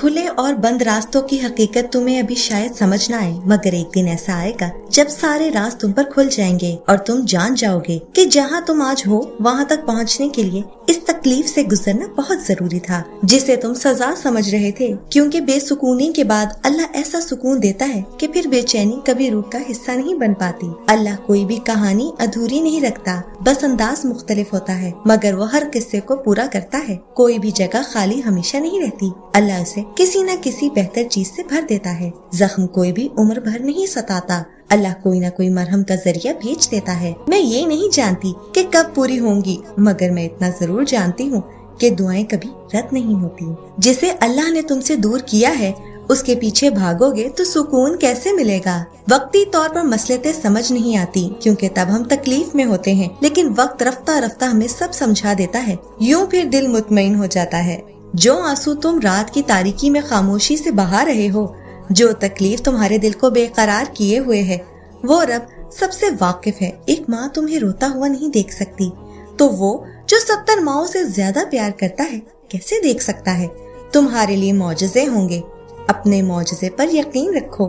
کھلے اور بند راستوں کی حقیقت تمہیں ابھی شاید سمجھ نہ آئے، مگر ایک دن ایسا آئے گا جب سارے راز تم پر کھل جائیں گے اور تم جان جاؤ گے کہ جہاں تم آج ہو وہاں تک پہنچنے کے لیے اس تکلیف سے گزرنا بہت ضروری تھا جسے تم سزا سمجھ رہے تھے، کیونکہ بے سکونی کے بعد اللہ ایسا سکون دیتا ہے کہ پھر بے چینی کبھی روح کا حصہ نہیں بن پاتی۔ اللہ کوئی بھی کہانی ادھوری نہیں رکھتا، بس انداز مختلف ہوتا ہے، مگر وہ ہر قصے کو پورا کرتا ہے۔ کوئی بھی جگہ خالی ہمیشہ نہیں رہتی، اللہ اسے کسی نہ کسی بہتر چیز سے بھر دیتا ہے۔ زخم کوئی بھی عمر بھر نہیں ستاتا، اللہ کوئی نہ کوئی مرہم کا ذریعہ بھیج دیتا ہے۔ میں یہ نہیں جانتی کہ کب پوری ہوں گی، مگر میں اتنا ضرور جانتی ہوں کہ دعائیں کبھی رد نہیں ہوتی۔ جسے اللہ نے تم سے دور کیا ہے اس کے پیچھے بھاگو گے تو سکون کیسے ملے گا؟ وقتی طور پر مصلحتیں سمجھ نہیں آتی کیونکہ تب ہم تکلیف میں ہوتے ہیں، لیکن وقت رفتہ رفتہ ہمیں سب سمجھا دیتا ہے، یوں پھر دل مطمئن ہو جاتا ہے۔ جو آنسو تم رات کی تاریکی میں خاموشی سے بہا رہے ہو، جو تکلیف تمہارے دل کو بے قرار کیے ہوئے ہے، وہ رب سب سے واقف ہے۔ ایک ماں تمہیں روتا ہوا نہیں دیکھ سکتی، تو وہ جو 70 ماؤں سے زیادہ پیار کرتا ہے کیسے دیکھ سکتا ہے؟ تمہارے لیے معجزے ہوں گے، اپنے معجزے پر یقین رکھو،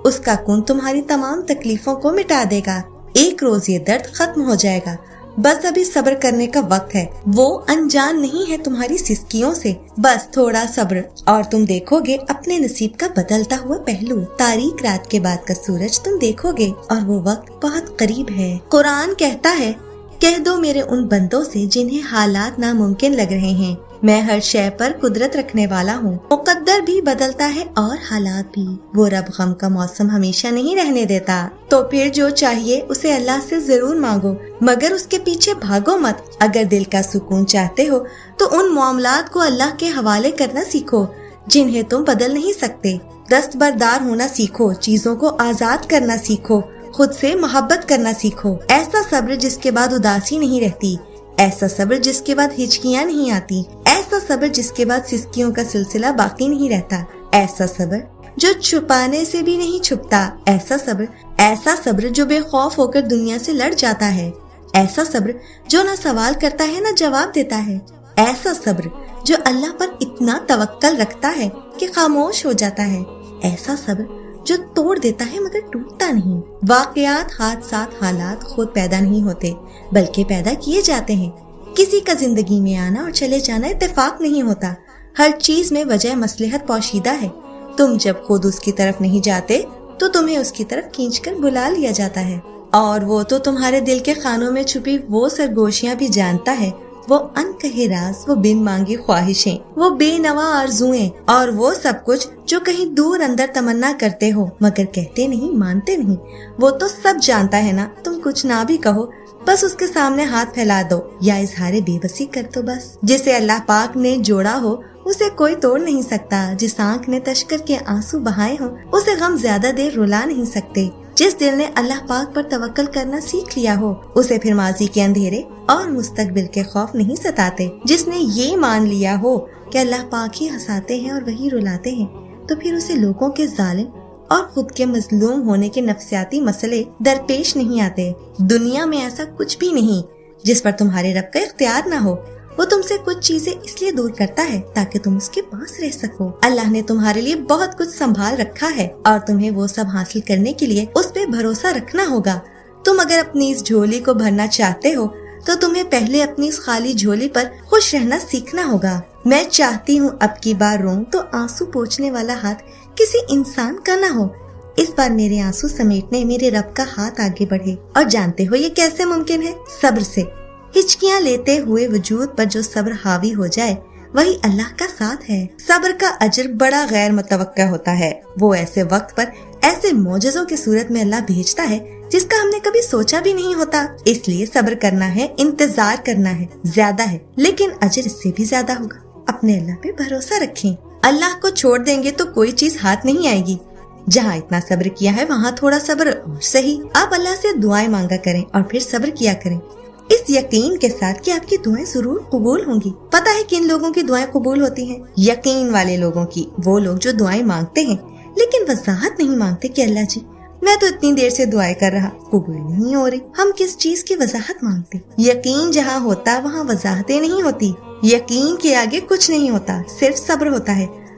اس کا کن تمہاری تمام تکلیفوں کو مٹا دے گا۔ ایک روز یہ درد ختم ہو جائے گا، بس ابھی صبر کرنے کا وقت ہے۔ وہ انجان نہیں ہے تمہاری سسکیوں سے، بس تھوڑا صبر اور تم دیکھو گے اپنے نصیب کا بدلتا ہوا پہلو۔ تاریک رات کے بعد کا سورج تم دیکھو گے اور وہ وقت بہت قریب ہے۔ قرآن کہتا ہے، کہہ دو میرے ان بندوں سے جنہیں حالات ناممکن لگ رہے ہیں، میں ہر شے پر قدرت رکھنے والا ہوں، مقدر بھی بدلتا ہے اور حالات بھی۔ وہ رب غم کا موسم ہمیشہ نہیں رہنے دیتا، تو پھر جو چاہیے اسے اللہ سے ضرور مانگو، مگر اس کے پیچھے بھاگو مت۔ اگر دل کا سکون چاہتے ہو تو ان معاملات کو اللہ کے حوالے کرنا سیکھو جنہیں تم بدل نہیں سکتے۔ دستبردار ہونا سیکھو، چیزوں کو آزاد کرنا سیکھو، خود سے محبت کرنا سیکھو۔ ایسا صبر جس کے بعد اداسی نہیں رہتی، ایسا صبر جس کے بعد ہچکیاں نہیں آتی، ایسا صبر جس کے بعد سسکیوں کا سلسلہ باقی نہیں رہتا، ایسا صبر جو چھپانے سے بھی نہیں چھپتا، ایسا صبر جو بے خوف ہو کر دنیا سے لڑ جاتا ہے، ایسا صبر جو نہ سوال کرتا ہے نہ جواب دیتا ہے، ایسا صبر جو اللہ پر اتنا توکل رکھتا ہے کہ خاموش ہو جاتا ہے، ایسا صبر جو توڑ دیتا ہے مگر ٹوٹتا نہیں۔ واقعات، حادثات، حالات خود پیدا نہیں ہوتے بلکہ پیدا کیے جاتے ہیں۔ کسی کا زندگی میں آنا اور چلے جانا اتفاق نہیں ہوتا، ہر چیز میں وجہ مصلحت پوشیدہ ہے۔ تم جب خود اس کی طرف نہیں جاتے تو تمہیں اس کی طرف کھینچ کر بلا لیا جاتا ہے، اور وہ تو تمہارے دل کے خانوں میں چھپی وہ سرگوشیاں بھی جانتا ہے، وہ انکہے راز، وہ بن مانگی خواہشیں، وہ بے نوا آرزوئیں، اور وہ سب کچھ جو کہیں دور اندر تمنا کرتے ہو مگر کہتے نہیں، مانتے نہیں۔ وہ تو سب جانتا ہے نا، تم کچھ نہ بھی کہو، بس اس کے سامنے ہاتھ پھیلا دو یا اظہار بے بسی کر دو بس۔ جسے اللہ پاک نے جوڑا ہو اسے کوئی توڑ نہیں سکتا، جس آنکھ نے تشکر کے آنسو بہائے ہوں اسے غم زیادہ دیر رلا نہیں سکتے۔ جس دل نے اللہ پاک پر توکل کرنا سیکھ لیا ہو اسے پھر ماضی کے اندھیرے اور مستقبل کے خوف نہیں ستاتے۔ جس نے یہ مان لیا ہو کہ اللہ پاک ہی ہنساتے ہیں اور وہی رلاتے ہیں، تو پھر اسے لوگوں کے ظالم اور خود کے مظلوم ہونے کے نفسیاتی مسئلے درپیش نہیں آتے۔ دنیا میں ایسا کچھ بھی نہیں جس پر تمہارے رب کا اختیار نہ ہو۔ وہ تم سے کچھ چیزیں اس لیے دور کرتا ہے تاکہ تم اس کے پاس رہ سکو۔ اللہ نے تمہارے لیے بہت کچھ سنبھال رکھا ہے اور تمہیں وہ سب حاصل کرنے کے لیے اس پہ بھروسہ رکھنا ہوگا۔ تم اگر اپنی اس جھولی کو بھرنا چاہتے ہو تو تمہیں پہلے اپنی اس خالی جھولی پر خوش رہنا سیکھنا ہوگا۔ میں چاہتی ہوں اب کی بار روؤں تو آنسو پوچھنے والا ہاتھ کسی انسان کا نہ ہو۔ اس بار میرے آنسو سمیٹنے میرے رب کا ہاتھ آگے بڑھے، اور جانتے ہو یہ کیسے ممکن ہے؟ صبر سے۔ ہچکیاں لیتے ہوئے وجود پر جو صبر حاوی ہو جائے وہی اللہ کا ساتھ ہے۔ صبر کا اجر بڑا غیر متوقع ہوتا ہے، وہ ایسے وقت پر ایسے معجزوں کی صورت میں اللہ بھیجتا ہے جس کا ہم نے کبھی سوچا بھی نہیں ہوتا۔ اس لیے صبر کرنا ہے، انتظار کرنا ہے، زیادہ ہے لیکن اجر اس سے بھی زیادہ ہوگا۔ اپنے اللہ پہ بھروسہ رکھیں، اللہ کو چھوڑ دیں گے تو کوئی چیز ہاتھ نہیں آئے گی۔ جہاں اتنا صبر کیا ہے وہاں تھوڑا صبر اور صحیح۔ آپ اللہ سے دعائیں مانگا کریں اور پھر صبر کیا کریں، اس یقین کے ساتھ کہ آپ کی دعائیں ضرور قبول ہوں گی۔ پتہ ہے کن لوگوں کی دعائیں قبول ہوتی ہیں؟ یقین والے لوگوں کی۔ وہ لوگ جو دعائیں مانگتے ہیں لیکن وضاحت نہیں مانگتے کہ اللہ جی میں تو اتنی دیر سے دعائیں کر رہا، قبول نہیں ہو رہی۔ ہم کس چیز کی وضاحت مانگتے؟ یقین جہاں ہوتا وہاں وضاحتیں نہیں ہوتی۔ یقین کے آگے کچھ نہیں ہوتا، صرف صبر ہوتا ہے۔